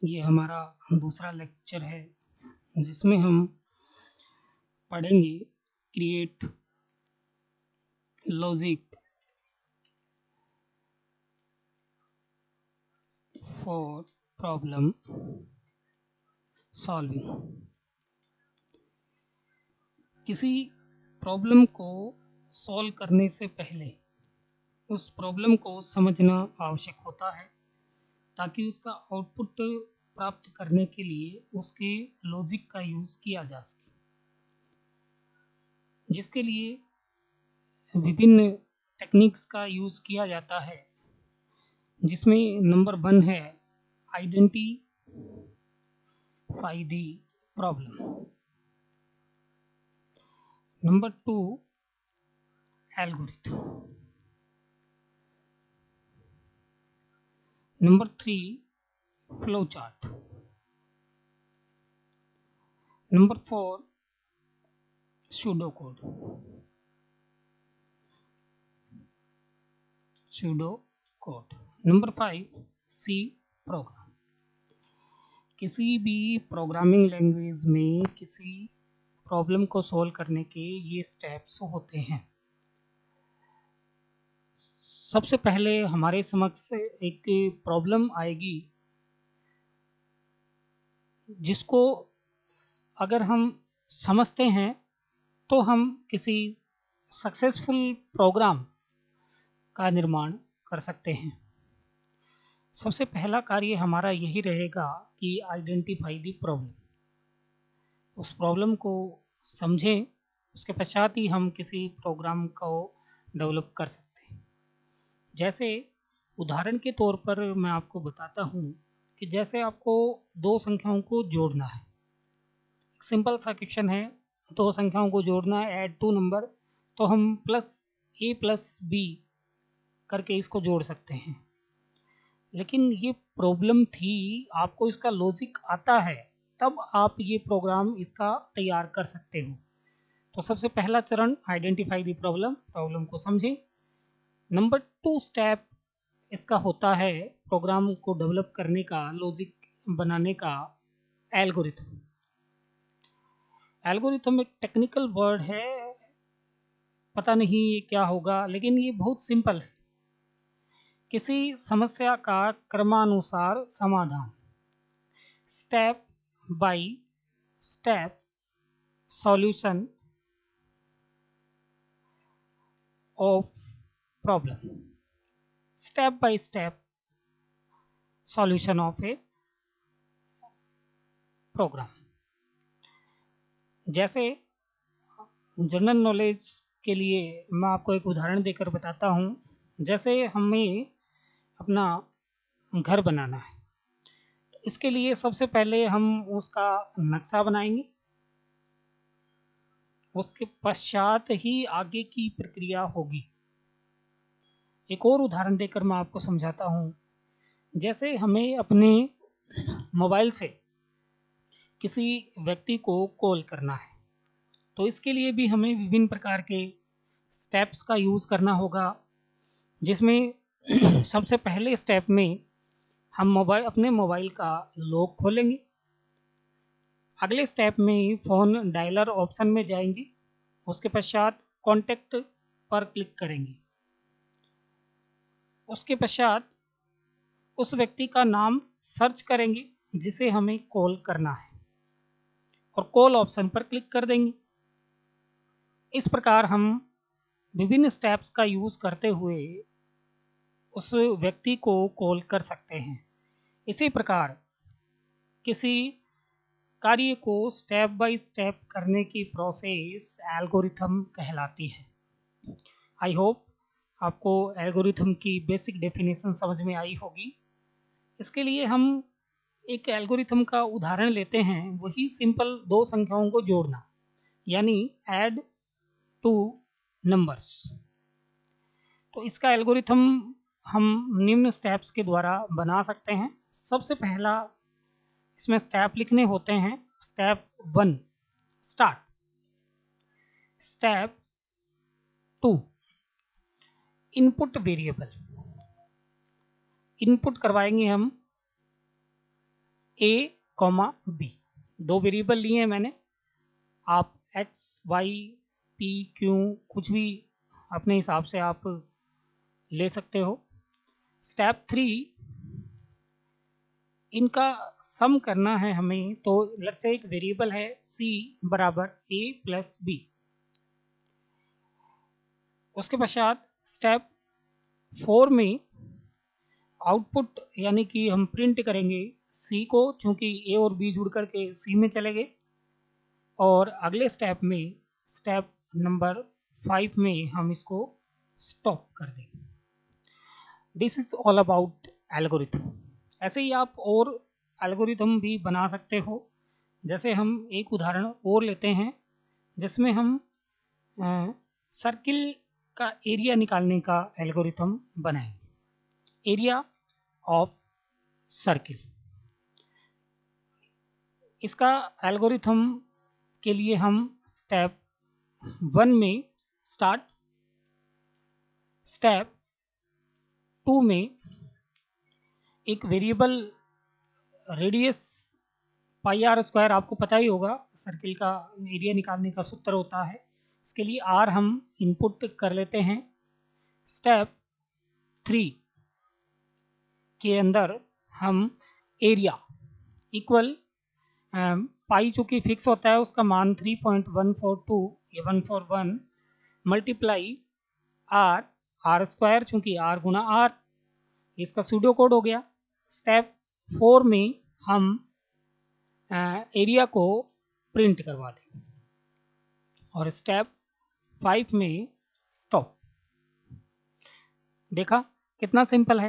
ये हमारा दूसरा लेक्चर है जिसमें हम पढ़ेंगे create logic for problem solving. किसी प्रॉब्लम को सॉल्व करने से पहले उस प्रॉब्लम को समझना आवश्यक होता है ताकि उसका आउटपुट प्राप्त करने के लिए उसके लॉजिक का यूज किया जा सके, जिसके लिए विभिन्न टेक्निक्स का यूज किया जाता है, जिसमें नंबर 1 है identify the problem, number 2 algorithm, number 3 flow chart, number 4 pseudo code, number 5 C program. किसी भी प्रोग्रामिंग लैंग्वेज में किसी प्रॉब्लम को सॉल्व करने के ये स्टेप्स होते हैं। सबसे पहले हमारे समक्ष एक प्रॉब्लम आएगी जिसको अगर हम समझते हैं तो हम किसी सक्सेसफुल प्रोग्राम का निर्माण कर सकते हैं। सबसे पहला कार्य हमारा यही रहेगा कि आइडेंटिफाई द प्रॉब्लम, उस प्रॉब्लम को समझें, उसके पश्चात ही हम किसी प्रोग्राम को डेवलप कर सकते हैं। जैसे उदाहरण के तौर पर मैं आपको बताता हूँ कि जैसे आपको दो संख्याओं को जोड़ना है, एक सिंपल सा क्वेश्चन है, दो संख्याओं को जोड़ना है, ऐड टू नंबर, तो हम +a+b करके इसको जोड़ सकते हैं। लेकिन ये प्रॉब्लम थी, आपको इसका लॉजिक आता है तब आप ये प्रोग्राम इसका तैयार कर सकते हो। तो सबसे पहला चरण आइडेंटिफाई द प्रॉब्लम, प्रॉब्लम को समझें। नंबर 2 स्टेप इसका होता है प्रोग्राम को डेवलप करने का, लॉजिक बनाने का एल्गोरिथम। एल्गोरिथम एक टेक्निकल वर्ड है, पता नहीं ये क्या होगा, लेकिन ये बहुत सिंपल है। किसी समस्या का क्रमानुसार समाधान, step by step solution of problem, step by step solution of a program. जैसे जनरल नॉलेज के लिए मैं आपको एक उदाहरण देकर बताता हूँ। जैसे हमें अपना घर बनाना है, इसके लिए सबसे पहले हम उसका नक्शा बनाएंगे, उसके पश्चात ही आगे की प्रक्रिया होगी। एक और उदाहरण देकर मैं आपको समझाता हूँ। जैसे हमें अपने मोबाइल से किसी व्यक्ति को कॉल करना है, तो इसके लिए भी हमें विभिन्न प्रकार के स्टेप्स का यूज़ करना होगा, जिसमें सबसे पहले स्टेप में हम अपने मोबाइल का लॉक खोलेंगे। अगले स्टेप में फ़ोन डायलर ऑप्शन में जाएंगे, उसके पश्चात कॉन्टैक्ट पर क्लिक करेंगे। उसके पश्चात उस व्यक्ति का नाम सर्च करेंगे जिसे हमें कॉल करना है और कॉल ऑप्शन पर क्लिक कर देंगे। इस प्रकार हम विभिन्न स्टेप्स का यूज़ करते हुए उस व्यक्ति को कॉल कर सकते हैं। इसी प्रकार किसी कार्य को स्टेप बाय स्टेप करने की प्रोसेस एल्गोरिथम कहलाती है। आई होप आपको एल्गोरिथम की बेसिक डेफिनेशन समझ में आई होगी। इसके लिए हम एक एल्गोरिथम का उदाहरण लेते हैं, वही सिंपल दो संख्याओं को जोड़ना, यानी ऐड टू नंबर्स। तो इसका एल्गोरिथम हम निम्न स्टेप्स के द्वारा बना सकते हैं। सबसे पहला इसमें स्टेप लिखने होते हैं। Step 1 start, step 2 input variable, input करवाएंगे हम a, b, दो वेरिएबल लिए हैं मैंने। आप x, y, p, q कुछ भी अपने हिसाब से आप ले सकते हो। स्टेप 3, इनका सम करना है हमें। तो लेट्स से एक वेरिएबल है c बराबर a प्लस b। उसके पश्चात स्टेप 4 में आउटपुट यानी कि हम प्रिंट करेंगे c को, चूंकि a और b जुड़ करके c में चले गए। और अगले स्टेप में, स्टेप नंबर 5 में हम इसको स्टॉप कर देंगे। This is all about algorithm. ऐसे ही आप और एल्गोरिथम भी बना सकते हो। जैसे हम एक उदाहरण और लेते हैं जिसमें हम सर्किल का एरिया निकालने का एल्गोरिथम बनाएंगे। एरिया ऑफ सर्किल, इसका एल्गोरिथम के लिए हम स्टेप 1 में स्टार्ट, स्टेप 2 में एक variable radius pi r square, आपको पता ही होगा सर्किल का एरिया निकालने का सूत्र होता है। इसके लिए आर हम इनपुट कर लेते हैं। स्टेप 3 के अंदर हम एरिया इक्वल पाई चूंकि फिक्स होता है, उसका मान 3.142 या 141 मल्टीप्लाई आर स्क्वायर, चूंकि आर गुना आर, इसका सूडो कोड हो गया। स्टेप 4 में हम एरिया को प्रिंट करवा देंगे और स्टेप 5 में स्टॉप। देखा कितना सिंपल है।